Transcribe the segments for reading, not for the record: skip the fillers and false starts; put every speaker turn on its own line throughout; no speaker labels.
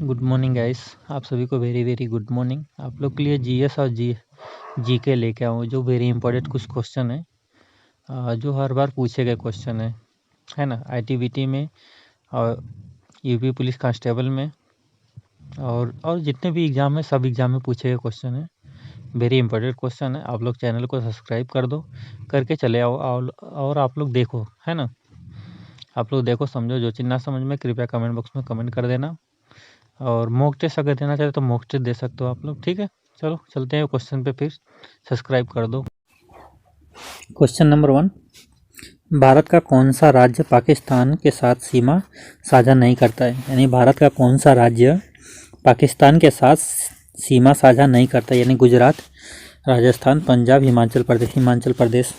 Good morning guys. आप सभी को वेरी वेरी गुड मॉर्निंग। आप लोग के लिए जीएस और जीके लेके आऊँ जो वेरी इंपॉर्टेंट कुछ क्वेश्चन है, जो हर बार पूछे गए क्वेश्चन है ना। आईटीबीटी में और यूपी पुलिस कांस्टेबल में और जितने भी एग्ज़ाम है सब एग्ज़ाम में पूछे गए क्वेश्चन है। वेरी इंपॉर्टेंट क्वेश्चन है। आप लोग चैनल को सब्सक्राइब कर दो, करके चले आओ और आप लोग देखो, है ना। आप लोग देखो, समझो। जो चीज़ ना समझ में कृपया कमेंट बॉक्स में कमेंट कर देना। और मॉक टेस्ट अगर देना चाहे तो मॉक टेस्ट दे सकते हो आप लोग, ठीक है। चलो चलते हैं क्वेश्चन पे, फिर सब्सक्राइब कर दो। क्वेश्चन नंबर 1, भारत का कौन सा राज्य पाकिस्तान के साथ सीमा साझा नहीं करता है। यानी भारत का कौन सा राज्य पाकिस्तान के साथ सीमा साझा नहीं करता, यानी गुजरात, राजस्थान, पंजाब, हिमाचल प्रदेश।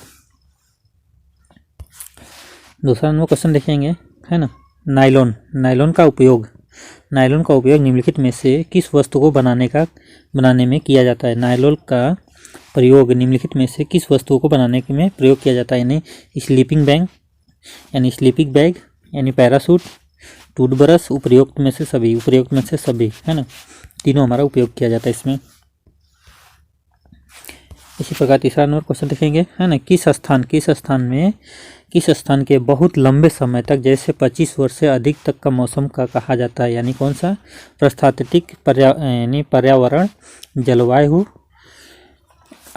दूसरा नंबर क्वेश्चन देखेंगे, है ना। नायलॉन का उपयोग निम्नलिखित में से किस वस्तु को बनाने में किया जाता है। नायलॉन का प्रयोग निम्नलिखित में से किस वस्तु को बनाने में प्रयोग किया जाता है। यानी स्लीपिंग बैग, यानी पैरासूट, टूथब्रश, उपयुक्त में से सभी, है ना। तीनों हमारा उपयोग किया जाता है इसमें। इसी प्रकार तीसरा नंबर क्वेश्चन देखेंगे, है ना। किस स्थान के बहुत लंबे समय तक, जैसे 25 वर्ष से अधिक तक का मौसम का कहा जाता है। यानी कौन सा। पारिस्थितिक यानी पर्यावरण, जलवायु,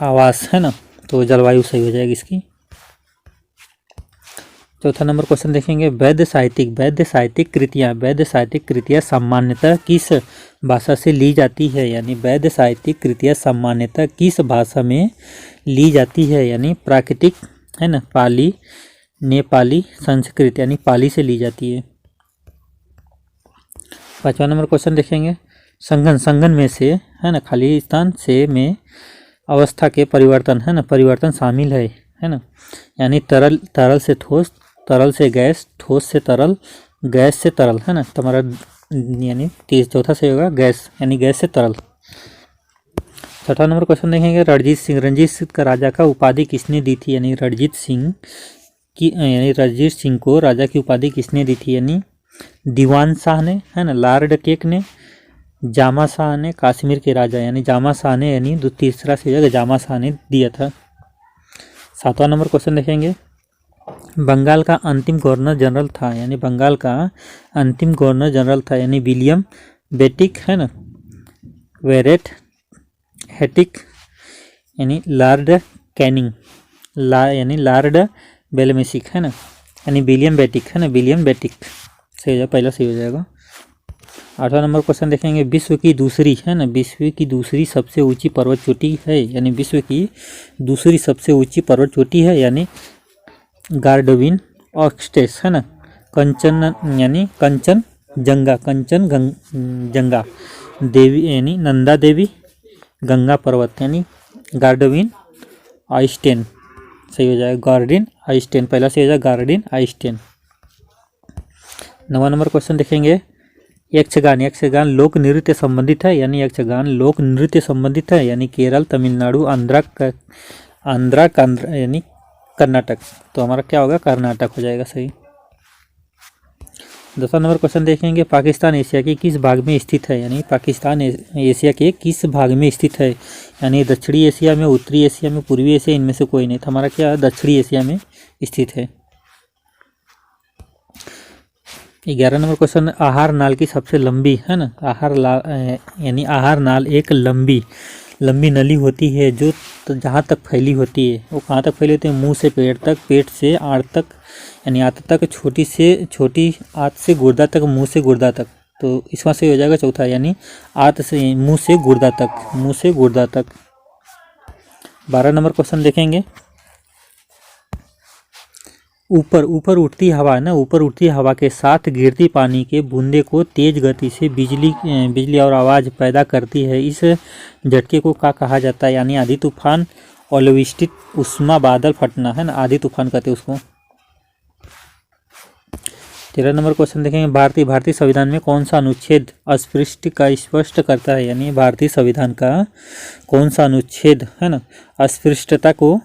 आवास, है ना। तो जलवायु सही हो जाएगी इसकी। चौथा नंबर क्वेश्चन देखेंगे, वैध साहित्यिक कृतियाँ सामान्यतः किस भाषा से ली जाती है। यानी वैध साहित्यिक कृतियाँ सामान्यतः किस भाषा में ली जाती है। यानी प्राकृतिक, है ना, पाली, नेपाली, संस्कृत, यानी पाली से ली जाती है। पांचवा नंबर क्वेश्चन देखेंगे, संघन में से, है ना, खाली स्थान से में अवस्था के परिवर्तन, है ना, परिवर्तन शामिल है ना। यानी तरल से ठोस, तरल से गैस, ठोस से तरल, गैस से तरल, है ना। तुम्हारा यानी चौथा से होगा गैस, यानी गैस से तरल। छठा नंबर क्वेश्चन देखेंगे, रणजीत सिंह का राजा का उपाधि किसने दी थी। यानी रणजीत सिंह को राजा की उपाधि किसने दी थी। यानी दीवान शाह ने, है ना, लॉर्ड केक ने, जामा शाह ने, कश्मीर के राजा, यानी जामा शाह ने, यानी तीसरा से जगह जामा शाह ने दिया था। सातवां नंबर क्वेश्चन देखेंगे, बंगाल का अंतिम गवर्नर जनरल था। यानी बंगाल का अंतिम गवर्नर जनरल था, यानी विलियम बेटिक, है ना, वेरेट हेटिक, यानी लॉर्ड कैनिंग, यानी लॉर्ड बेलमेसिक, है ना, यानी विलियम बेटिक, है ना, विलियम बेटिक सही हो जाएगा, पहला सही हो जाएगा। आठवां नंबर क्वेश्चन देखेंगे, विश्व की दूसरी सबसे ऊंची पर्वत चोटी है। यानी विश्व की दूसरी सबसे ऊंची पर्वत चोटी है, यानी गार्डविन ऑक्सटेस, है ना, कंचनजंगा देवी, यानी नंदा देवी गंगा पर्वत, यानी गार्डविन आइस्टेन सही हो जाएगा, गार्डिन आइस्टेन, पहला सही हो जाएगा गार्डिन आइस्टेन। 9वां नंबर क्वेश्चन देखेंगे, यक्षगान लोक नृत्य संबंधित है। यानी यक्षगान लोक नृत्य संबंधित है, यानी केरल, तमिलनाडु, आंध्रा यानी कर्नाटक। तो हमारा क्या होगा, कर्नाटक हो जाएगा सही। 10वां नंबर क्वेश्चन देखेंगे, पाकिस्तान एशिया के किस भाग में स्थित है। यानी पाकिस्तान एशिया के किस भाग में स्थित है। यानी दक्षिणी एशिया में, उत्तरी एशिया में, पूर्वी एशिया, इनमें से कोई नहीं। तो हमारा क्या दक्षिणी एशिया में स्थित है। 11 नंबर क्वेश्चन, आहार नाल की सबसे लंबी, है ना, यानी आहार नाल एक लंबी नली होती है जो जहाँ तक फैली होती है। वो कहाँ तक फैली होती है, मुंह से पेट तक, पेट से आंत तक, यानी आंत तक, छोटी आंत से गुर्दा तक, मुंह से गुर्दा तक। तो इसमें से हो जाएगा चौथा, यानी आंत से मुंह से गुर्दा तक। 12 नंबर क्वेश्चन देखेंगे, ऊपर उठती हवा, ना, ऊपर उठती हवा के साथ गिरती पानी के बूंदे को तेज गति से बिजली और आवाज़ पैदा करती है। इस झटके को क्या कहा जाता है। यानी आंधी तूफान, ओलावृष्टि, उष्मा बादल फटना, है ना, आंधी तूफान कहते हैं उसको। 13 नंबर क्वेश्चन देखेंगे, भारतीय संविधान में कौन सा अनुच्छेद अस्पृश्यता का स्पष्ट करता है। यानी भारतीय संविधान का कौन सा अनुच्छेद, है ना, अस्पृश्यता को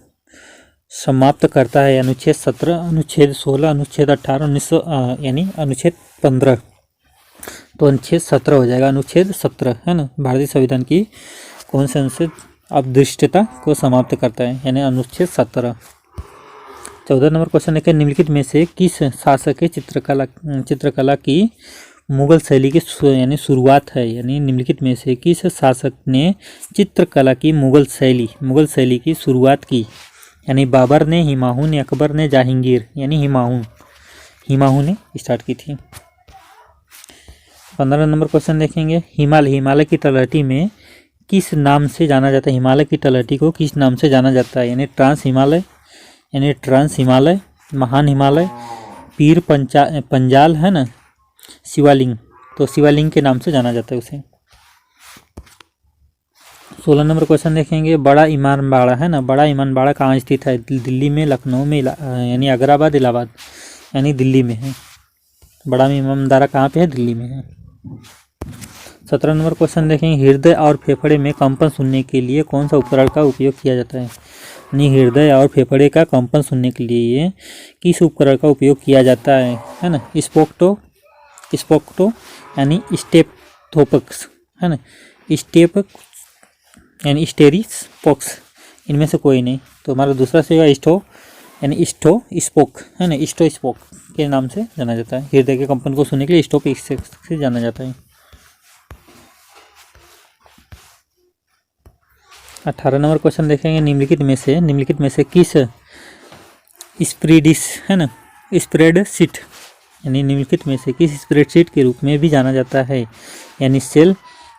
समाप्त करता है। अनुच्छेद 17, अनुच्छेद 16, अनुच्छेद 18, 1900, यानी अनुच्छेद 15। तो अनुच्छेद 17 हो जाएगा, अनुच्छेद 17 है ना। भारतीय संविधान की कौन से अनुच्छेद अपदृष्टता को समाप्त करता है, यानी अनुच्छेद 17। 14 नंबर क्वेश्चन देखिए, निम्नलिखित में से किस शासक के चित्रकला की मुगल शैली की यानी शुरुआत है, यानी निम्नलिखित में से किस शासक ने चित्रकला की मुगल शैली की शुरुआत की, यानी बाबर ने, हुमायूं ने, अकबर ने, जहांगीर, यानी हुमायूं ने स्टार्ट की थी। 15 नंबर क्वेश्चन देखेंगे, हिमालय की तलहटी में किस नाम से जाना जाता है, हिमालय की तलहटी को किस नाम से जाना जाता है, यानी ट्रांस हिमालय, महान हिमालय, पीर पंजाल है ना, शिवालिंग, तो शिवालिंग के नाम से जाना जाता है उसे। 16 नंबर क्वेश्चन देखेंगे, बड़ा इमामबाड़ा है ना, बड़ा इमामबाड़ा कहाँ स्थित है, दिल्ली में, लखनऊ में, यानी अग्राबाद, इलाहाबाद, यानी दिल्ली में है। बड़ा इमामबाड़ा कहाँ पे है, दिल्ली में है। 17 नंबर क्वेश्चन देखेंगे, हृदय और फेफड़े में कंपन सुनने के लिए कौन सा उपकरण का उपयोग किया जाता है, यानी हृदय और फेफड़े का कंपन सुनने के लिए किस उपकरण का उपयोग किया जाता है ना, स्पोक्टो यानी स्टेथोस्कोप है ना, यानी स्टेरिस्कोप, इनमें से कोई नहीं, तो हमारा दूसरा से होगा यानी स्टोस्कोप है ना, स्टोस्कोप के नाम से जाना जाता है। हृदय के कंपन को सुनने के लिए स्टोप से जाना जाता है। 18 नंबर क्वेश्चन देखेंगे, निम्नलिखित में से किस स्प्रेडशीट यानी निम्नलिखित में से किस स्प्रेडशीट के रूप में भी जाना जाता है, यानी सेल,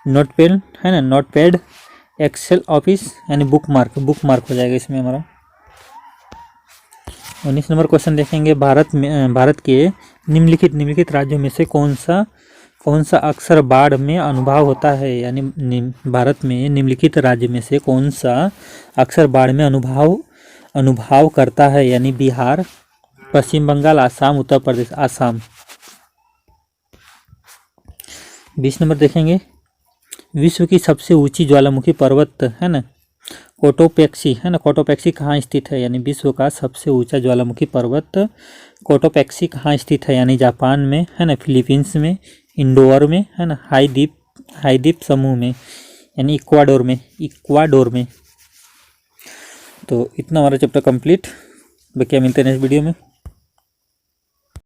नोटपैड है ना, नोटपैड, एक्सेल, ऑफिस, यानी बुकमार्क हो जाएगा इसमें हमारा। 19 नंबर क्वेश्चन देखेंगे, भारत के निम्नलिखित राज्यों में से कौन सा अक्सर बाढ़ में अनुभव होता है, यानी भारत में निम्नलिखित राज्य में से कौन सा अक्सर बाढ़ में अनुभव करता है, यानी बिहार, पश्चिम बंगाल, आसाम, उत्तर प्रदेश, आसाम। 20 नंबर देखेंगे, विश्व की सबसे ऊंची ज्वालामुखी पर्वत है ना, कोटोपेक्सी है ना, कोटोपेक्सी कहाँ स्थित है, यानी विश्व का सबसे ऊंचा ज्वालामुखी पर्वत कोटोपेक्सी कहाँ स्थित है, यानी जापान में है ना, फिलीपींस में, इंडोर में है ना, हाई द्वीप समूह में, यानी इक्वाडोर में। तो इतना हमारा चैप्टर कंप्लीट। बाकी मिलते हैं नेक्स्ट वीडियो में।